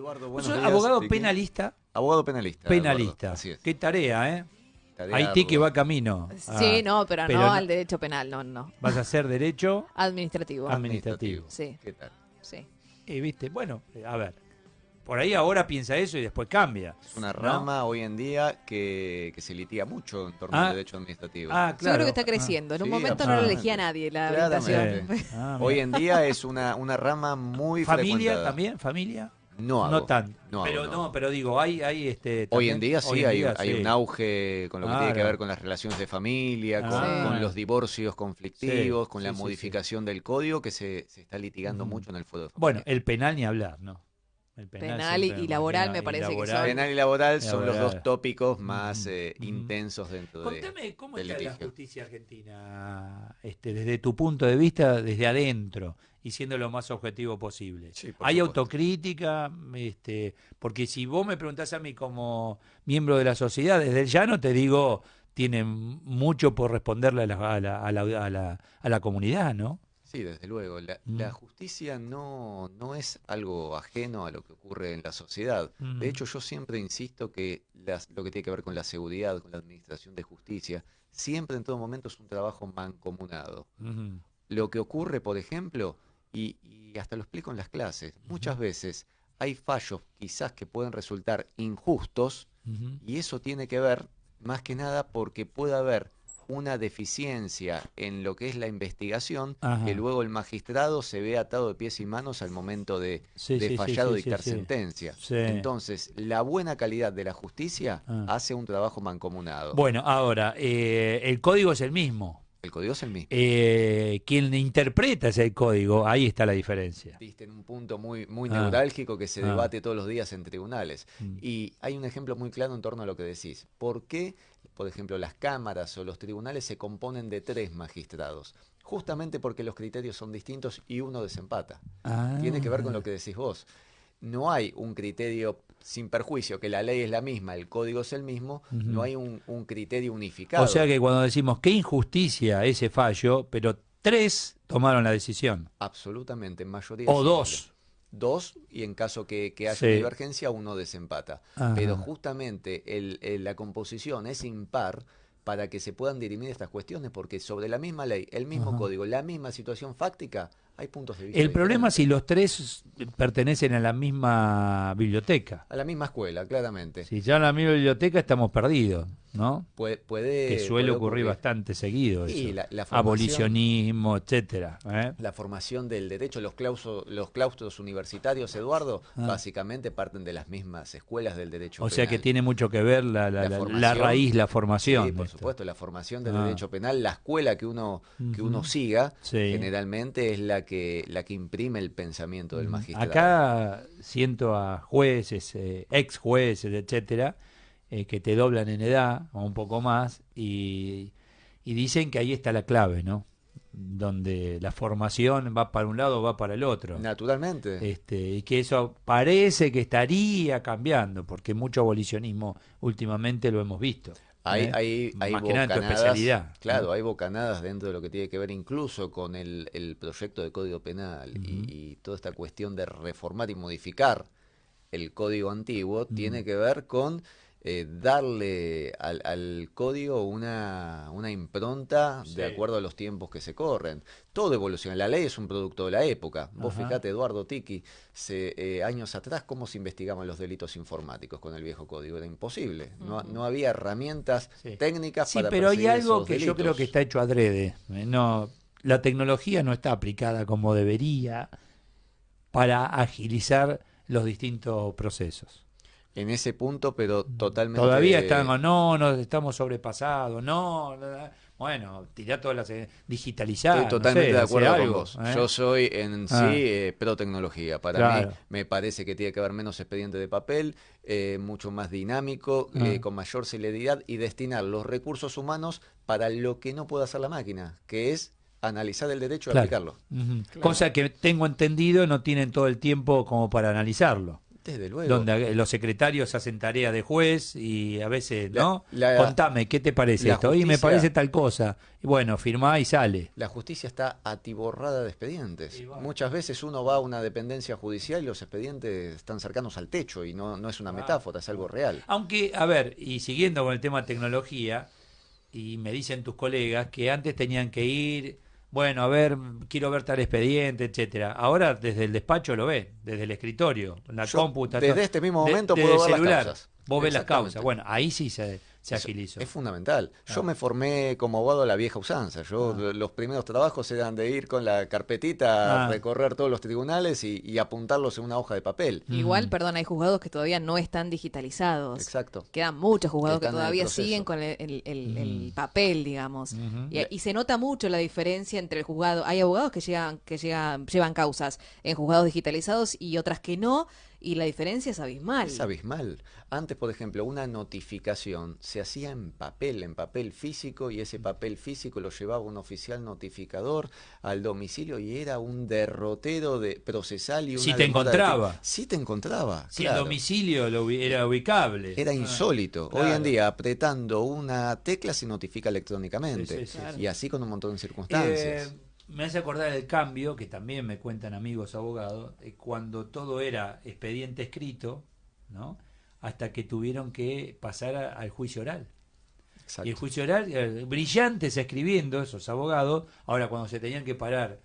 Eduardo, ¿Vos buenos sos días. abogado Vicky. penalista? Abogado penalista. Penalista. Eduardo, así es. Qué tarea, ¿eh? Tarea Haití que ardua. va camino. Sí, no, pero no no- al derecho penal, no. Vas a hacer derecho Administrativo. administrativo. Sí, ¿Qué tal? sí. Y viste, bueno, a ver. Por ahí ahora piensa eso y después cambia. Es una ¿no? rama hoy en día que se litiga mucho en torno al derecho administrativo. Ah, Yo claro. creo que está creciendo. En un Sí, momento no lo absolutamente. elegía nadie la Claramente. habilitación. Ah, mira. Hoy en día es una rama muy ¿Familia frecuentada. también? ¿Familia? No hago. No tanto. No hago, pero no. pero digo, hay Hoy también- en día hoy sí, en hay, día, hay sí. un auge con lo que tiene que Claro. ver con las relaciones de familia, Ah. con los divorcios conflictivos, Sí, con sí, la sí, modificación del código que se está litigando Ujú. mucho en el foro de Bueno, familia. el penal ni hablar, ¿no? El Penal siempre y laboral imagino, me parece que laboral. son- Penal y laboral son los Laboral. dos tópicos más Ujú, ujú. intensos dentro Contame cómo del está la litigio. justicia argentina, desde tu punto de vista, desde adentro, y siendo lo más objetivo posible. Sí, por ¿Hay supuesto. autocrítica? Porque si vos me preguntás a mí como miembro de la sociedad, desde el llano te digo, tienen mucho por responderle a la comunidad, ¿no? Sí, desde luego. La Mm. justicia no es algo ajeno a lo que ocurre en la sociedad. Mm. De hecho, yo siempre insisto que lo que tiene que ver con la seguridad, con la administración de justicia, siempre en todo momento es un trabajo mancomunado. Ujú. Lo que ocurre, por ejemplo, y hasta lo explico en las clases, muchas veces hay fallos quizás que pueden resultar injustos Ujú. y eso tiene que ver más que nada porque puede haber una deficiencia en lo que es la investigación Ajá. que luego el magistrado se ve atado de pies y manos al momento de Sí, sí, fallado sí, sí, dictar sí. sentencia. Sí. Entonces, la buena calidad de la justicia Ah. hace un trabajo mancomunado. Bueno, ahora, el código es el mismo. El código es el mismo. Quien interpreta ese código, ahí está la diferencia. Viste, en un punto muy Ah. neurálgico que se Ah. debate todos los días en tribunales. Mm. Y hay un ejemplo muy claro en torno a lo que decís. ¿Por qué, por ejemplo, las cámaras o los tribunales se componen de 3 magistrados? Justamente porque los criterios son distintos y uno desempata. Tiene que ver con lo que decís vos. No hay un criterio, sin perjuicio, que la ley es la misma, el código es el mismo, Ujú. no hay un criterio unificado. O sea que cuando decimos qué injusticia ese fallo, pero 3 tomaron la decisión. Absolutamente, en mayoría. O simple. 2. 2 y en caso que haya Sí. una divergencia, uno desempata. Ajá. Pero justamente la composición es impar para que se puedan dirimir estas cuestiones, porque sobre la misma ley, el mismo Ajá. código, la misma situación fáctica, hay puntos de vista El problema es diferentes. si los 3 pertenecen a la misma biblioteca. A la misma escuela, claramente. Si ya en la misma biblioteca estamos perdidos, ¿no? Puede Que suele puede ocurrir bastante seguido eso. Y la formación- Abolicionismo, etcétera. ¿eh? La formación del derecho, los claustros universitarios, Eduardo, Ah. básicamente parten de las mismas escuelas del derecho O sea que penal. tiene mucho que ver la formación. raíz, la formación. Sí, de por esto. supuesto, la formación del Ah. derecho penal, la escuela que uno Ujú. siga, Sí. generalmente es la que imprime el pensamiento del magistrado. Acá siento a jueces, ex jueces, etcétera, que te doblan en edad o un poco más y dicen que ahí está la clave, ¿no? Donde la formación va para un lado o va para el otro. Naturalmente. Y que eso parece que estaría cambiando, porque mucho abolicionismo últimamente lo hemos visto. Hay Más que nada en tu bocanadas, especialidad. claro, ¿no? hay bocanadas dentro de lo que tiene que ver incluso con el proyecto de Código Penal y toda esta cuestión de reformar y modificar el Código antiguo tiene que ver con darle al código una impronta Sí. de acuerdo a los tiempos que se corren. Todo evoluciona. La ley es un producto de la época. Vos Ajá. fijate, Eduardo Tiki, años atrás, cómo se investigaban los delitos informáticos con el viejo código. Era imposible. No había herramientas Sí. técnicas Sí, para pero hay perseguir algo esos que yo delitos. creo que está hecho adrede. No, la tecnología no está aplicada como debería para agilizar los distintos procesos. En ese punto, pero totalmente... Todavía estamos, no, estamos sobrepasados, bueno, tirá todas las digitalizar. Estoy totalmente de hacer acuerdo con algo, vos. ¿eh? Yo soy en Ah. sí pro tecnología. Para Claro. mí me parece que tiene que haber menos expediente de papel, mucho más dinámico, con mayor celeridad y destinar los recursos humanos para lo que no puede hacer la máquina, que es analizar el derecho y Claro. aplicarlo. Ujú. Claro. Cosa que tengo entendido no tienen todo el tiempo como para analizarlo. Desde luego. donde los secretarios hacen tarea de juez y a veces, ¿no? La- Contame, ¿qué te parece la esto? Y me justicia- parece tal cosa. Y bueno, firmá y sale. La justicia está atiborrada de expedientes. Sí, bueno. Muchas veces uno va a una dependencia judicial y los expedientes están cercanos al techo y no es una Claro. metáfora, es algo real. Aunque, a ver, y siguiendo con el tema tecnología, y me dicen tus colegas que antes tenían que ir, bueno, a ver, quiero ver tal expediente, etcétera. Ahora desde el despacho lo ves, desde el escritorio, la Yo, computadora. desde este mismo momento desde puedo el ver las celular, causas. vos ves las Exactamente. causas. Bueno, ahí sí se Eso agilizó. es fundamental. Yo Ah. me formé como abogado a la vieja usanza. Yo los primeros trabajos eran de ir con la carpetita a recorrer todos los tribunales y apuntarlos en una hoja de papel. Igual, perdón, hay juzgados que todavía no están digitalizados. Exacto. Quedan muchos juzgados que Están en el todavía proceso. siguen con el papel, digamos. Y se nota mucho la diferencia entre el juzgado. Hay abogados que llevan causas en juzgados digitalizados y otras que no, y la diferencia es abismal. Es abismal. Antes, por ejemplo, una notificación se hacía en papel físico, y ese papel físico lo llevaba un oficial notificador al domicilio y era un derrotero de procesal y una Si te demora de encontraba. tiempo. Si te encontraba, Si claro. el domicilio era ubicable. Era insólito. claro. Hoy en día, apretando una tecla se notifica electrónicamente. Sí, sí, sí, y así con un montón de circunstancias. Me hace acordar el cambio, que también me cuentan amigos abogados, cuando todo era expediente escrito, ¿no? Hasta que tuvieron que pasar al juicio oral. Exacto. Y el juicio oral, brillantes escribiendo, esos abogados, ahora cuando se tenían que parar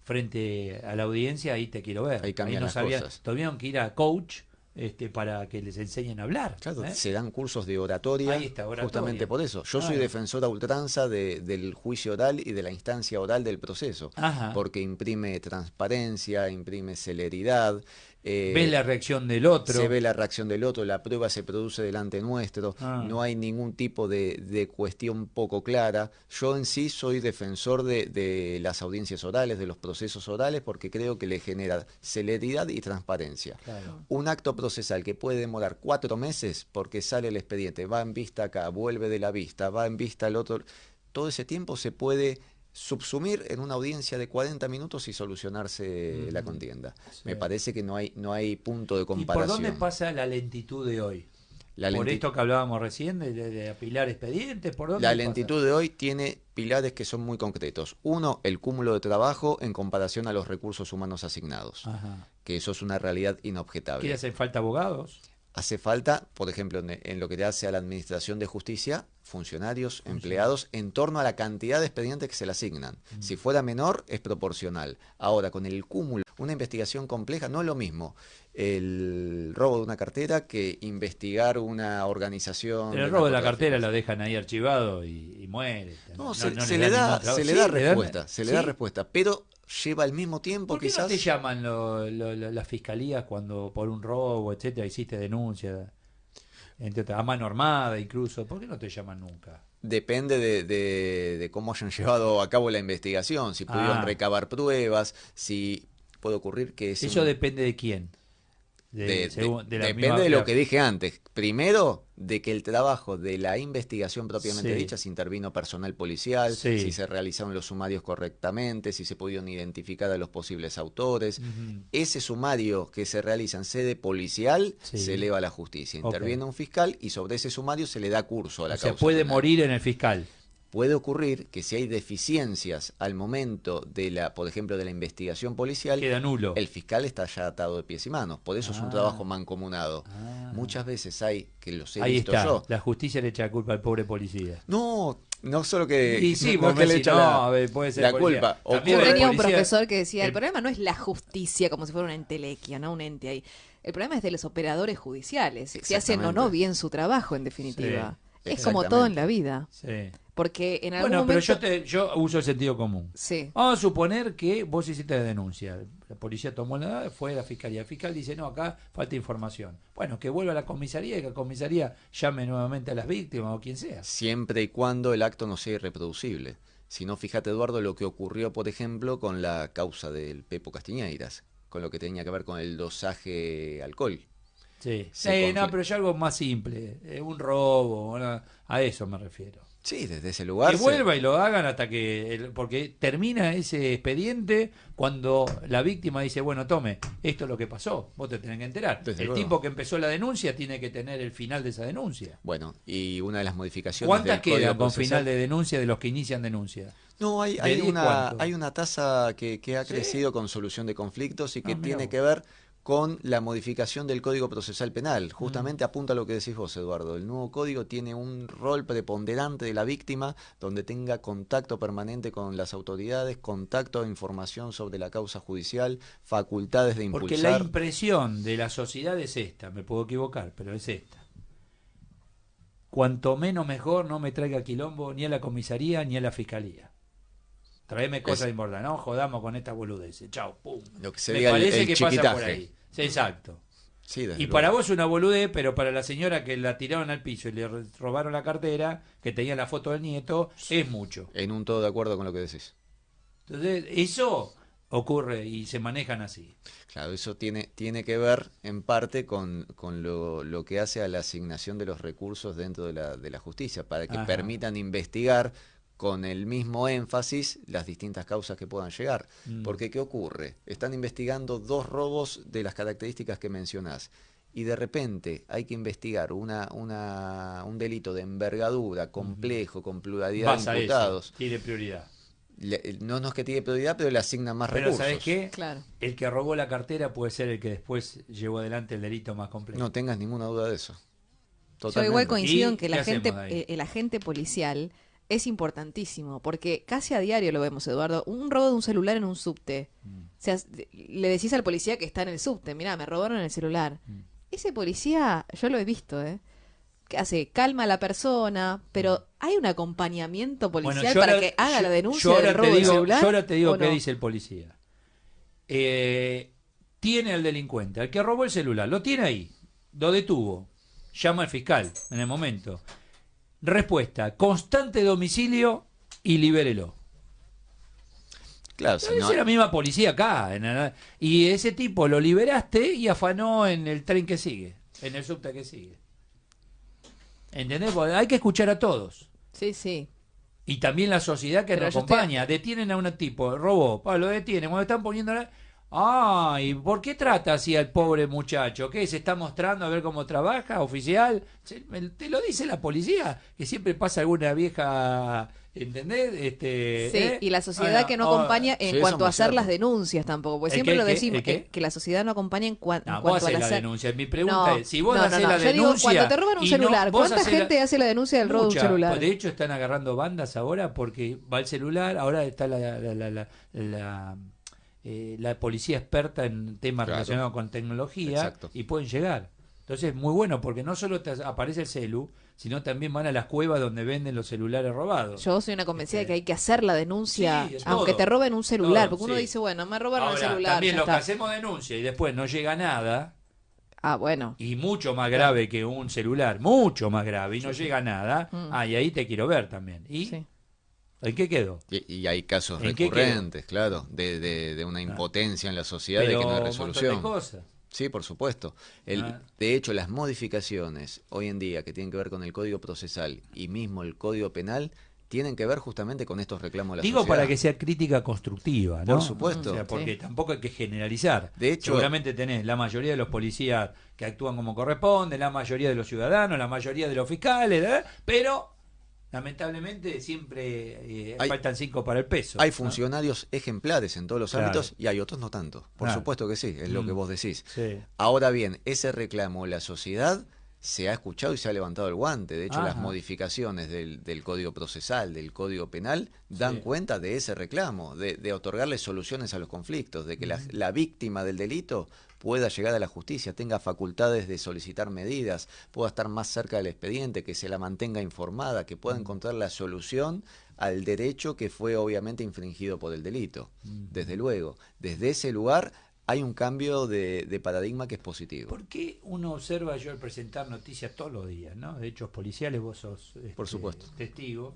frente a la audiencia, ahí te quiero ver. Ahí cambian no las sabían, cosas. tuvieron que ir a coach para que les enseñen a hablar. Claro, ¿eh? se dan cursos de oratoria, Ahí está, oratoria. justamente por eso. Yo soy Claro. defensor a ultranza del juicio oral y de la instancia oral del proceso, Ajá. porque imprime transparencia, imprime celeridad. Ves la reacción del otro. Se ve la reacción del otro, la prueba se produce delante nuestro, Ah. no hay ningún tipo de cuestión poco clara. Yo en sí soy defensor de las audiencias orales, de los procesos orales, porque creo que le genera celeridad y transparencia. Claro. Un acto procesal que puede demorar 4 meses porque sale el expediente, va en vista acá, vuelve de la vista, va en vista al otro, todo ese tiempo se puede subsumir en una audiencia de 40 minutos y solucionarse la contienda. Sí. Me parece que no hay punto de ¿Y por comparación. dónde pasa la lentitud de hoy? ¿Por esto que hablábamos recién, de apilar expedientes? ¿Por dónde La pasa? lentitud de hoy tiene pilares que son muy concretos. Uno, el cúmulo de trabajo en comparación a los recursos humanos asignados, Ajá. que eso es una realidad ¿Qué inobjetable. le hacen falta abogados? Hace falta, por ejemplo, en lo que te hace a la Administración de Justicia, funcionarios, empleados, en torno a la cantidad de expedientes que se le asignan. Si fuera menor, es proporcional. Ahora, con el cúmulo, una investigación compleja, no es lo mismo el robo de una cartera que investigar una organización. El robo de la cartera narcotráfico. lo dejan ahí archivado y muere. No, se le le dan da, ningún trabajo. se le Sí, da le dan- respuesta, se le ¿sí? da respuesta, pero lleva al mismo tiempo ¿Por qué quizás. no te llaman las fiscalías cuando por un robo, etcétera, hiciste denuncia? Entre otras, a mano armada incluso. ¿Por qué no te llaman nunca? Depende de cómo hayan llevado a cabo la investigación, si pudieron recabar pruebas, si puede ocurrir que Eso depende de quién. La depende misma- de lo que dije antes. Primero, de que el trabajo de la investigación propiamente Sí. dicha, si intervino personal policial, Sí. si se realizaron los sumarios correctamente, si se pudieron identificar a los posibles autores. Ujú. Ese sumario que se realiza en sede policial Sí. se eleva a la justicia. Ok. Interviene un fiscal y sobre ese sumario se le da curso a la O sea, causa puede penal. morir en el fiscal. Puede ocurrir que si hay deficiencias al momento por ejemplo, de la investigación policial, Queda nulo. el fiscal está ya atado de pies y manos. Por eso es un trabajo mancomunado. Ah. Muchas veces hay, que los he Ahí visto está. yo. La justicia le echa la culpa al pobre policía. No solo que, Y sí, no vos es que me le decís, echa no, la, a ver, puede ser la policía. culpa. También Yo el tenía un policía- profesor que decía, el el- problema no es la justicia como si fuera una entelequia, no un ente ahí. El problema es de los operadores judiciales, si hacen o no Exactamente. bien su trabajo, en definitiva. Sí, Es como todo en exactamente. la vida. Sí. Porque en algún Bueno, pero momento... yo uso el sentido común. Sí. Vamos a suponer que vos hiciste la denuncia. La policía tomó fue a la fiscalía. El fiscal dice, no, acá falta información. Bueno, que vuelva a la comisaría y que la comisaría llame nuevamente a las víctimas o quien sea. Siempre y cuando el acto no sea irreproducible. Si no, fíjate, Eduardo, lo que ocurrió, por ejemplo, con la causa del Pepo Castiñeiras, con lo que tenía que ver con el dosaje alcohol. Sí, Se no, confirma. pero ya algo más simple. Un robo, a eso me refiero. Sí, desde ese lugar. Que vuelva y lo hagan hasta que... Porque termina ese expediente cuando la víctima dice, bueno, tome, esto es lo que pasó, vos te tenés que enterar. Desde el luego. tipo que empezó la denuncia tiene que tener el final de esa denuncia. Bueno, y una de las modificaciones ¿Cuántas del Código quedan con Procesal... final de denuncia de los que inician denuncia? No, hay ¿De 10 cuánto? hay una tasa que ha ¿Sí? crecido con solución de conflictos y que Mirá tiene vos. que ver con la modificación del Código Procesal Penal. Justamente apunta a lo que decís vos, Eduardo. El nuevo código tiene un rol preponderante de la víctima, donde tenga contacto permanente con las autoridades, contacto de información sobre la causa judicial, facultades de impulsar. Porque la impresión de la sociedad es esta, me puedo equivocar, pero es esta. Cuanto menos mejor, no me traiga quilombo ni a la comisaría ni a la fiscalía. Traeme cosas importantes, no jodamos con estas boludeces. Chau, pum. Lo que Me sería parece el que pasa por chiquitaje. ahí. Sí, exacto. Sí, desde Y luego. para vos una boludez, pero para la señora que la tiraron al piso y le robaron la cartera, que tenía la foto del nieto, es mucho. En un todo de acuerdo con lo que decís. Entonces, eso ocurre y se manejan así. Claro, eso tiene que ver en parte con lo que hace a la asignación de los recursos dentro de la justicia, para que Ajá. permitan investigar con el mismo énfasis las distintas causas que puedan llegar. Porque, ¿qué ocurre? Están investigando 2 robos de las características que mencionás. Y de repente hay que investigar un delito de envergadura, complejo, con pluralidad Vas de a eso, imputados. tiene prioridad. No es que tiene prioridad, pero le asignan más Pero recursos. ¿sabes qué? Claro. El que robó la cartera puede ser el que después llevó adelante el delito más complejo. No tengas ninguna duda de eso. Yo Totalmente. igual coincido ¿Y en que qué hacemos el agente policial es importantísimo, porque casi a diario lo vemos, Eduardo, un robo de un celular en un subte. O sea, le decís al policía que está en el subte, mirá, me robaron el celular. Ese policía, yo lo he visto, que hace, calma a la persona, pero ¿hay un acompañamiento policial yo para ahora- que haga yo- la denuncia yo ahora del te robo del digo- celular? Yo ahora te digo ¿o qué no? dice el policía. Tiene al delincuente, al que robó el celular, lo tiene ahí, lo detuvo, llama al fiscal en el momento. Respuesta, constante domicilio y libérelo. Claro, si Es no, la misma policía acá. Y ese tipo lo liberaste y afanó en el tren que sigue, en el subte que sigue. ¿Entendés? Porque hay que escuchar a todos. Sí, sí. Y también la sociedad que Pero nos yo acompaña. Detienen a un tipo, robó, lo detienen. Cuando están poniendo... ¿Y por qué trata así al pobre muchacho? ¿Qué? ¿Se está mostrando a ver cómo trabaja, oficial? Te lo dice la policía, que siempre pasa alguna vieja... ¿Entendés? Sí, y la sociedad que no acompaña en sí, cuanto eso a es hacer cierto. las denuncias tampoco, porque ¿El siempre qué, lo el qué, decimos, el qué? que la sociedad no acompaña en No, cuanto vos a hacés la la hacer- denuncia. Mi pregunta es, si vos no, haces no, la yo digo, denuncia... cuando te roban un y no- celular, vos ¿cuánta hacés la- gente hace la denuncia del robo de un Mucha. celular? De hecho, están agarrando bandas ahora porque va el celular, ahora está la policía experta en temas Claro. relacionados con tecnología. Exacto. Y pueden llegar. Entonces, muy bueno, porque no solo te aparece el celu, sino también van a las cuevas donde venden los celulares robados. Yo soy una convencida de que hay que hacer la denuncia, Sí, es aunque todo. te roben un celular, Todo, porque uno sí. dice, bueno, me robaron Ahora, el celular, también ya los que está. hacemos denuncia y después no llega nada, Ah, bueno. y mucho más grave que un celular, mucho más grave, y no llega nada, y ahí te quiero ver también. ¿Y Sí. en qué quedó? y hay casos ¿En qué recurrentes, claro, de una impotencia en la sociedad de que no hay un montón de resolución. cosas. Sí, por supuesto. Ah. De hecho, las modificaciones hoy en día que tienen que ver con el Código Procesal y mismo el Código Penal tienen que ver justamente con estos reclamos de la Digo sociedad. para que sea crítica constructiva, ¿no? Por supuesto. O sea, porque Sí. tampoco hay que generalizar. De hecho- seguramente tenés la mayoría de los policías que actúan como corresponde, la mayoría de los ciudadanos, la mayoría de los fiscales, pero lamentablemente siempre Hay- faltan 5 para el peso. Hay ¿no? funcionarios ejemplares en todos los Claro. ámbitos y hay otros no tanto. Por Claro. supuesto que sí, es lo que vos decís. Sí. Ahora bien, ese reclamo, la sociedad se ha escuchado y se ha levantado el guante. De hecho, las Ajá. modificaciones del Código Procesal, del Código Penal, dan Sí. cuenta de ese reclamo, de otorgarle soluciones a los conflictos, de que la víctima del delito pueda llegar a la justicia, tenga facultades de solicitar medidas, pueda estar más cerca del expediente, que se la mantenga informada, que pueda encontrar la solución al derecho que fue obviamente infringido por el delito. Desde luego, desde ese lugar hay un cambio de paradigma que es positivo. ¿Por qué uno observa yo al presentar noticias todos los días, ¿no? De hechos policiales, vos sos Por supuesto. testigo.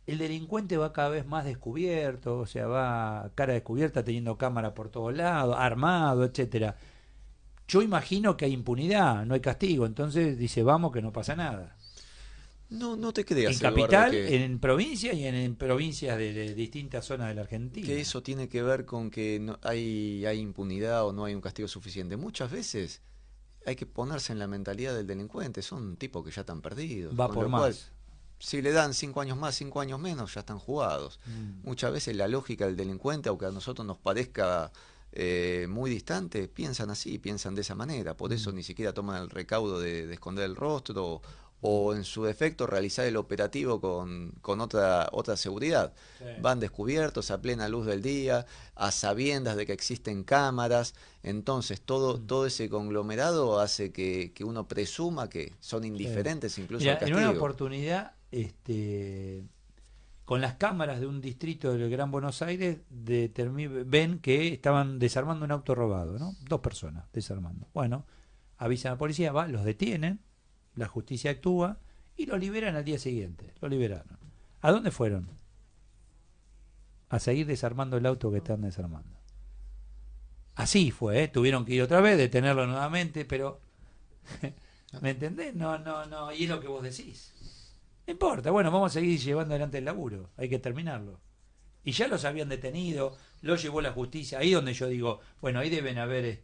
El delincuente va cada vez más descubierto, o sea, va cara descubierta teniendo cámara por todos lados, armado, etcétera. Yo imagino que hay impunidad, no hay castigo, entonces dice, vamos que no pasa nada. No te creas, En Eduardo, capital, en provincias y en provincias de distintas zonas de la Argentina. que eso tiene que ver con que no, hay impunidad o no hay un castigo suficiente. Muchas veces hay que ponerse en la mentalidad del delincuente. Son tipos que ya están perdidos. Va con por lo más. cual, si le dan 5 años más, 5 años menos, ya están jugados. Muchas veces la lógica del delincuente, aunque a nosotros nos parezca muy distante, piensan así, piensan de esa manera. Por eso ni siquiera toman el recaudo de esconder el rostro o en su defecto realizar el operativo con otra seguridad. Sí. Van descubiertos a plena luz del día, a sabiendas de que existen cámaras. Entonces todo ese conglomerado hace que uno presuma que son indiferentes incluso al castigo. En una oportunidad, con las cámaras de un distrito del Gran Buenos Aires, ven que estaban desarmando un auto robado, ¿no? 2 personas desarmando. Bueno, avisan a la policía, los detienen, la justicia actúa y los liberan al día siguiente. Lo liberaron. ¿A dónde fueron? A seguir desarmando el auto que están desarmando. Así fue, tuvieron que ir otra vez, detenerlo nuevamente, pero ¿me entendés? No, y es lo que vos decís. No importa, bueno, vamos a seguir llevando adelante el laburo, hay que terminarlo. Y ya los habían detenido, lo llevó la justicia, ahí donde yo digo, bueno, ahí deben haber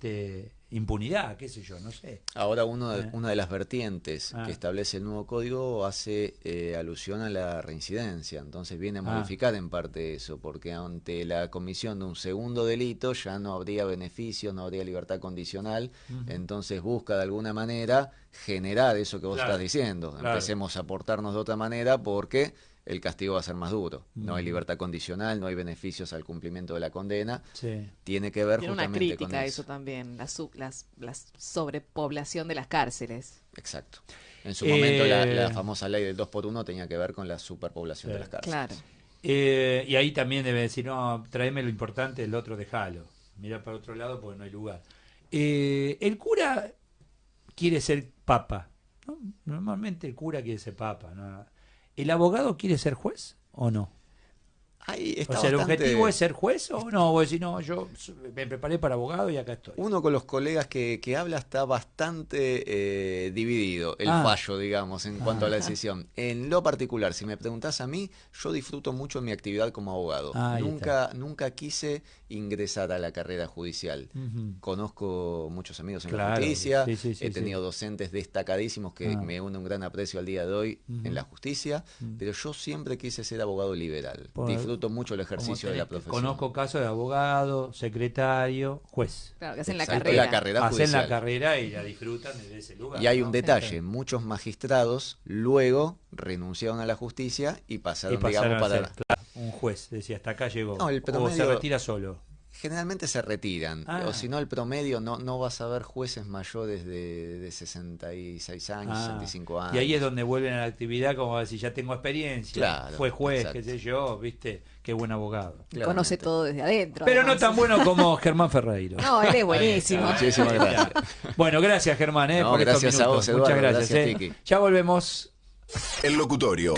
impunidad, qué sé yo, no sé. Ahora una de las vertientes que establece el nuevo código hace alusión a la reincidencia, entonces viene a modificar en parte eso, porque ante la comisión de un segundo delito ya no habría beneficios, no habría libertad condicional, entonces busca de alguna manera generar eso que vos estás diciendo, empecemos a portarnos de otra manera porque el castigo va a ser más duro. No hay libertad condicional, no hay beneficios al cumplimiento de la condena. Sí. Tiene que ver justamente con eso. Tiene una crítica eso también, la sobrepoblación de las cárceles. Exacto. En su momento la famosa ley del 2x1 tenía que ver con la superpoblación de las cárceles. Claro. Y ahí también debe decir, no, tráeme lo importante, el otro dejalo. Mira para otro lado porque no hay lugar. El cura quiere ser papa, ¿no? Normalmente el cura quiere ser papa, ¿no? ¿El abogado quiere ser juez o no? O sea, ¿el objetivo es ser juez o no? Vos decís, no, yo me preparé para abogado y acá estoy. Uno con los colegas que habla está bastante dividido, el fallo, digamos, en cuanto a la decisión. En lo particular, si me preguntás a mí, yo disfruto mucho mi actividad como abogado. Nunca quise ingresar a la carrera judicial. Conozco muchos amigos en la justicia, he tenido docentes destacadísimos que me unen un gran aprecio al día de hoy en la justicia, pero yo siempre quise ser abogado liberal. Disfruto mucho el ejercicio de la profesión. Conozco casos de abogado, secretario, juez. Claro, que hacen la carrera. Hacen la carrera y la disfrutan desde ese lugar. Y hay un detalle, muchos magistrados luego renunciaron a la justicia y pasaron digamos, a ser, un juez, decía, hasta acá llegó. No, el promedio, o se retira solo. Generalmente se retiran, o si no el promedio no vas a ver jueces mayores de 66 años, 65 años. Y ahí es donde vuelven a la actividad como decir, ya tengo experiencia, fue juez, qué sé yo, viste, qué buen abogado. Conoce todo desde adentro. Pero además, no tan bueno como Germán Ferreiro. No, él es buenísimo. Muchísimas gracias. Bueno, gracias Germán, por gracias estos minutos. A vos, Eduardo. Muchas gracias. Tiki. Ya volvemos. El locutorio.